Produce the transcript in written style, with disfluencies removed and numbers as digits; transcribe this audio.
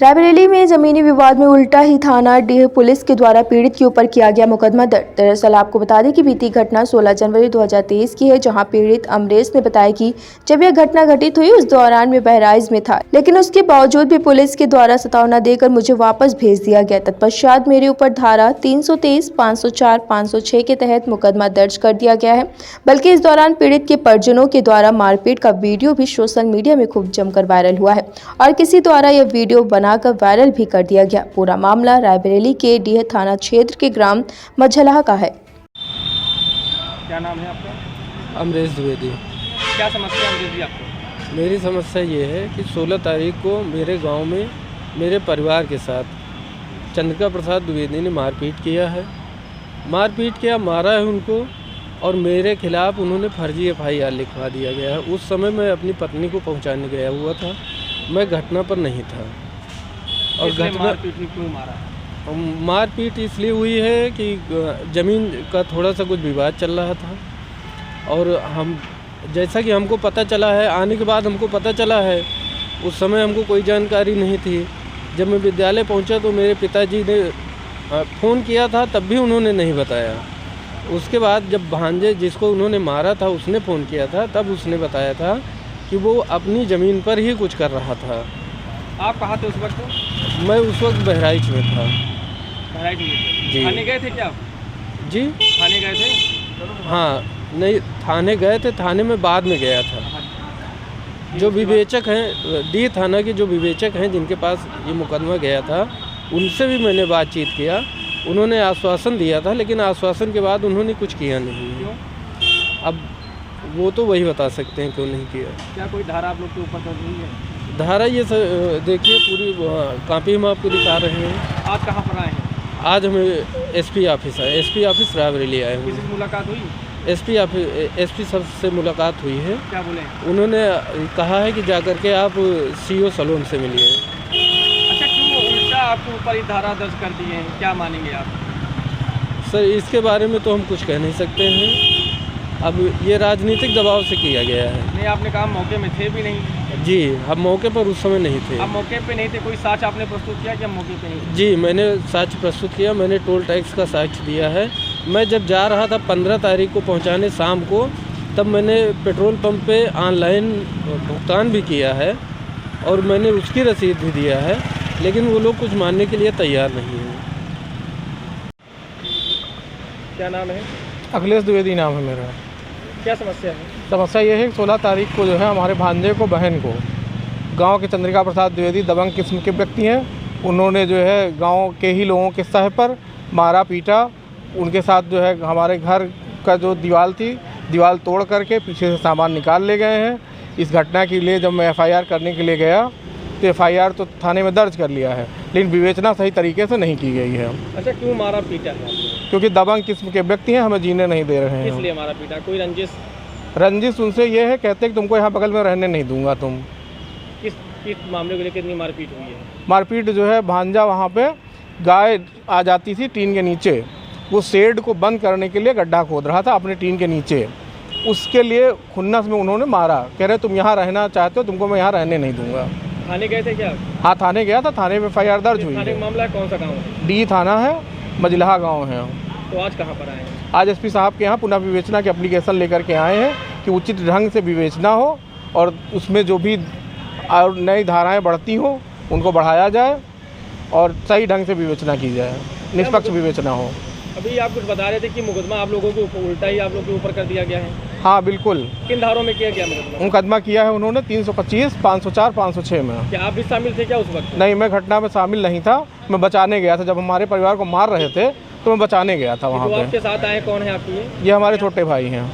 रायबरेली में जमीनी विवाद में उल्टा ही थाना डीह पुलिस के द्वारा पीड़ित के ऊपर किया गया मुकदमा दर्ज। दरअसल आपको बता दें कि बीती घटना 16 जनवरी 2023 की है, जहां पीड़ित अमरेश ने बताया कि जब यह घटना घटित हुई उस दौरान मैं बहराइच में था, लेकिन उसके बावजूद भी पुलिस के द्वारा सतावना देकर मुझे वापस भेज दिया गया। तत्पश्चात मेरे ऊपर धारा 323, 504, 506 के तहत मुकदमा दर्ज कर दिया गया है। बल्कि इस दौरान पीड़ित के परिजनों के द्वारा मारपीट का वीडियो भी सोशल मीडिया में खूब जमकर वायरल हुआ है और किसी द्वारा यह वीडियो बनाकर वायरल भी कर दिया गया। पूरा मामला रायबरेली के डीह थाना क्षेत्र के ग्राम मझलाह का है। क्या नाम है आपका? अमरेश द्विवेदी। क्या समस्या है अमरेश जी आपको? मेरी समस्या ये है कि 16 तारीख को मेरे गांव में मेरे परिवार के साथ चंद्रिका प्रसाद द्विवेदी ने मारपीट किया है। मारपीट किया, मारा है उनको और मेरे खिलाफ़ उन्होंने फर्जी FIR लिखवा दिया गया है। उस समय मैं अपनी पत्नी को पहुंचाने गया हुआ था, मैं घटना पर नहीं था। और घटना क्यों मारा? मारपीट इसलिए हुई है कि ज़मीन का थोड़ा सा कुछ विवाद चल रहा था और हम जैसा कि हमको पता चला है, आने के बाद हमको पता चला है, उस समय हमको कोई जानकारी नहीं थी। जब मैं विद्यालय पहुंचा तो मेरे पिताजी ने फ़ोन किया था, तब भी उन्होंने नहीं बताया। उसके बाद जब भांजे जिसको उन्होंने मारा था उसने फ़ोन किया था, तब उसने बताया था कि वो अपनी ज़मीन पर ही कुछ कर रहा था। आप कहाँ थे उस वक्त? मैं उस वक्त बहराइच में था। बहराइच में जी। थाने गए थे क्या आप? जी थाने गए थे? हाँ, नहीं थाने गए थे, थाने में बाद में गया था। जो विवेचक हैं डी थाना के, जो विवेचक हैं जिनके पास ये मुकदमा गया था, उनसे भी मैंने बातचीत किया। उन्होंने आश्वासन दिया था, लेकिन आश्वासन के बाद उन्होंने कुछ किया नहीं। क्यों? अब वो तो वही बता सकते हैं क्यों नहीं किया। क्या कोई धारा आप लोग के ऊपर दर्ज हुई है? धारा ये देखिए पूरी कॉपी हम आपको दिखा रहे हैं। आज कहाँ पर आए हैं? आज हमें SP ऑफिस है, SP ऑफिस रायबरेली आए किसी हुए। से मुलाकात हुई? SP सर से मुलाकात हुई है। क्या बोले? उन्होंने कहा है कि जाकर के आप CO सलोन से मिलिए। अच्छा, क्यों उल्टा आपके ऊपर ये धारा दर्ज कर दिए हैं? क्या मानेंगे आप? सर इसके बारे में तो हम कुछ कह नहीं सकते हैं। अब ये राजनीतिक दबाव से किया गया है। नहीं, आपने कहा मौके में थे भी नहीं। जी, हम मौके पर उस समय नहीं थे। आप मौके पे नहीं थे, कोई साक्ष्य आपने प्रस्तुत किया कि हम मौके पे नहीं थे? जी, मैंने साक्ष्य प्रस्तुत किया, मैंने टोल टैक्स का साक्ष्य दिया है। मैं जब जा रहा था 15 तारीख को पहुंचाने शाम को, तब मैंने पेट्रोल पंप पे ऑनलाइन भुगतान भी किया है और मैंने उसकी रसीद भी दिया है, लेकिन वो लोग कुछ मानने के लिए तैयार नहीं हैं। क्या नाम है? अखिलेश द्विवेदी नाम है मेरा। क्या समस्या है? समस्या ये है कि 16 तारीख को जो है हमारे भांजे को, बहन को, गांव के चंद्रिका प्रसाद द्विवेदी दबंग किस्म के व्यक्ति हैं, उन्होंने जो है गांव के ही लोगों के सह पर मारा पीटा। उनके साथ जो है हमारे घर का जो दीवार थी, दीवार तोड़ करके पीछे से सामान निकाल ले गए हैं। इस घटना के लिए जब मैं FIR करने के लिए गया तो FIR तो थाने में दर्ज कर लिया है, लेकिन विवेचना सही तरीके से नहीं की गई है। अच्छा, क्यों मारा पीटा है आपने? क्योंकि दबंग किस्म के व्यक्ति हैं, हमें जीने नहीं दे रहे हैं। इसलिए मारा पीटा? कोई रंजिश उनसे ये है, कहते हैं कि तुमको यहाँ बगल में रहने नहीं दूंगा। तुम किस मामले को लेकर इतनी मारपीट हुई है? मारपीट जो है, भांजा वहाँ पे गाय आ जाती थी टीन के नीचे, वो शेड को बंद करने के लिए गड्ढा खोद रहा था अपने टीन के नीचे, उसके लिए खुन्नस में उन्होंने मारा। कह रहे तुम यहाँ रहना चाहते हो, तुमको मैं यहाँ रहने नहीं दूंगा। थाने गए थे क्या? हाँ, थाने गया था, थाने में FIR दर्ज हुई थाने है। का मामला कौन सा गाँव है? डी थाना है, मझलाह गाँव है। तो आज कहाँ पर आए हैं? आज SP साहब के यहाँ पुनः विवेचना की एप्लीकेशन लेकर के आए हैं कि उचित ढंग से विवेचना हो और उसमें जो भी और नई धाराएं बढ़ती हों उनको बढ़ाया जाए और सही ढंग से विवेचना की जाए, निष्पक्ष विवेचना हो। अभी आप कुछ बता रहे थे कि मुकदमा आप लोगों के ऊपर उल्टा ही आप लोगों के ऊपर कर दिया गया है। हाँ बिल्कुल। किन धारों में किया गया मुकदमा किया है उन्होंने 325, 504, 506 में। क्या आप भी शामिल थे क्या उस वक्त? नहीं, मैं घटना में शामिल नहीं था, मैं बचाने गया था। जब हमारे परिवार को मार रहे थे तो मैं बचाने गया था वहाँ पे। आपके साथ आए कौन है आपके? ये हमारे छोटे भाई हैं।